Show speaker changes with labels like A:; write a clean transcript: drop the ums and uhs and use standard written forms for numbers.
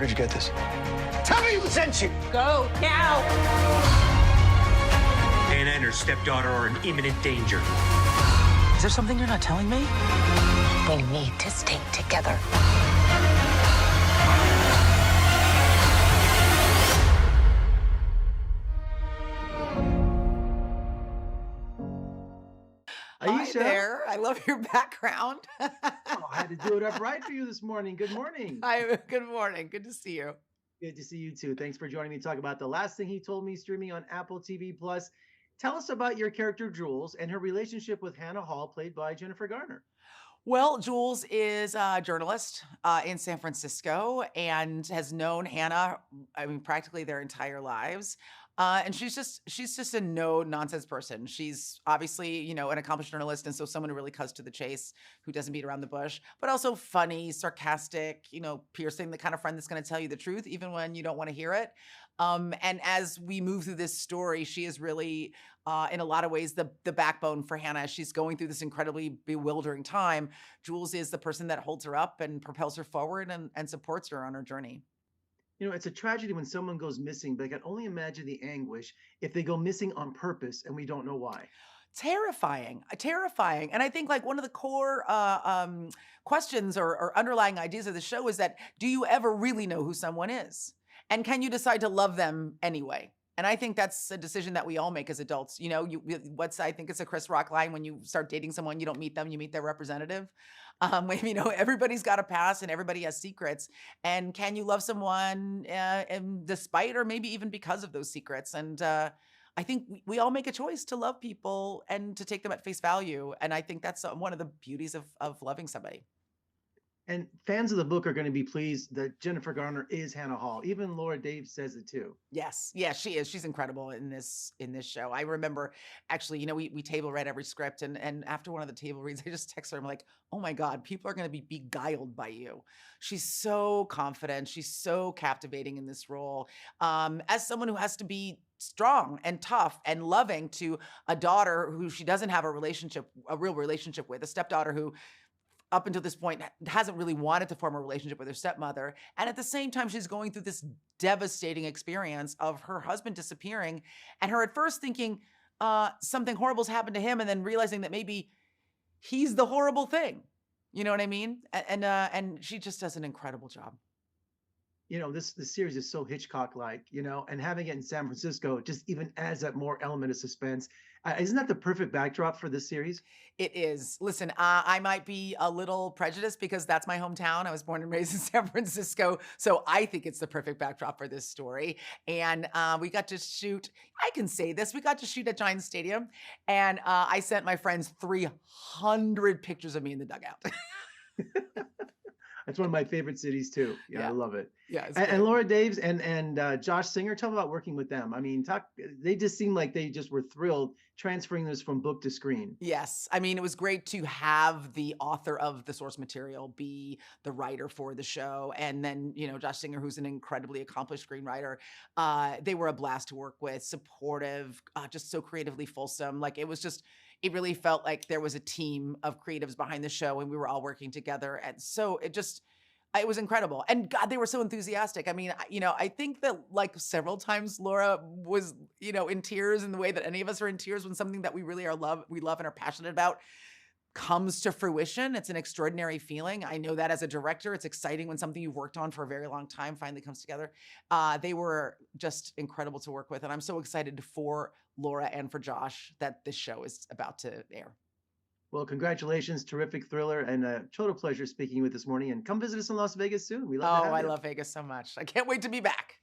A: did you get this?
B: Tell me who sent you!
C: Go now!
D: Hannah and her stepdaughter are in imminent danger.
A: Is there something you're not telling me?
C: They need to stay together.
E: Hi
F: Aisha.
E: there. I love your background.
F: Oh, I had to do it up right for you this morning. Good morning.
E: Hi, good morning. Good to see you.
F: Good to see you too. Thanks for joining me to talk about The Last Thing He Told Me, streaming on Apple TV Plus. Tell us about your character Jules and her relationship with Hannah Hall, played by Jennifer Garner.
E: Well, Jules is a journalist in San Francisco and has known Hannah, I mean, practically their entire lives. And she's just a no nonsense person. She's obviously, you know, an accomplished journalist. And so someone who really cuts to the chase, who doesn't beat around the bush, but also funny, sarcastic, you know, piercing, the kind of friend that's going to tell you the truth, even when you don't want to hear it. And as we move through this story, she is really, in a lot of ways, the backbone for Hannah. As she's going through this incredibly bewildering time, Jules is the person that holds her up and propels her forward and supports her on her journey.
F: You know, it's a tragedy when someone goes missing, but I can only imagine the anguish if they go missing on purpose and we don't know why.
E: Terrifying. And I think like one of the core questions or underlying ideas of the show is that, do you ever really know who someone is? And can you decide to love them anyway? And I think that's a decision that we all make as adults. You know, I think it's a Chris Rock line: when you start dating someone, you don't meet them, you meet their representative. You know, everybody's got a past and everybody has secrets. And can you love someone and despite or maybe even because of those secrets? And I think we all make a choice to love people and to take them at face value. And I think that's one of the beauties of loving somebody.
F: And fans of the book are going to be pleased that Jennifer Garner is Hannah Hall. Even Laura Dave says it too.
E: Yes. Yeah, she is. She's incredible in this show. I remember actually, you know, we table read every script and after one of the table reads, I just text her. I'm like, oh my God, people are going to be beguiled by you. She's so confident. She's so captivating in this role. As someone who has to be strong and tough and loving to a daughter who she doesn't have a real relationship with, a stepdaughter who up until this point hasn't really wanted to form a relationship with her stepmother. And at the same time, she's going through this devastating experience of her husband disappearing and her at first thinking something horrible's happened to him and then realizing that maybe he's the horrible thing. You know what I mean? And she just does an incredible job.
F: You know, this series is so Hitchcock-like, you know, and having it in San Francisco just even adds that more element of suspense. Isn't that the perfect backdrop for this series?
E: It is. Listen, I might be a little prejudiced because that's my hometown. I was born and raised in San Francisco. So I think it's the perfect backdrop for this story. And we got to shoot, I can say this, we got to shoot at Giants Stadium. And I sent my friends 300 pictures of me in the dugout.
F: That's one of my favorite cities too.
E: Yeah.
F: I love it.
E: Yeah,
F: and Laura Daves and Josh Singer, tell me about working with them. I mean, they just seem like they just were thrilled transferring this from book to screen.
E: Yes. I mean, it was great to have the author of the source material be the writer for the show. And then, you know, Josh Singer, who's an incredibly accomplished screenwriter, they were a blast to work with, supportive, just so creatively fulsome. Like it really felt like there was a team of creatives behind the show and we were all working together. And so it was incredible. And God, they were so enthusiastic. I mean, you know, I think that like several times Laura was, you know, in tears in the way that any of us are in tears when something that we really we love and are passionate about comes to fruition. It's an extraordinary feeling. I know that as a director, it's exciting when something you've worked on for a very long time finally comes together. They were just incredible to work with. And I'm so excited for Laura and for Josh that this show is about to air.
F: Well, congratulations. Terrific thriller and a total pleasure speaking with this morning. And come visit us in Las Vegas soon. We love to have you.
E: I love Vegas so much. I can't wait to be back.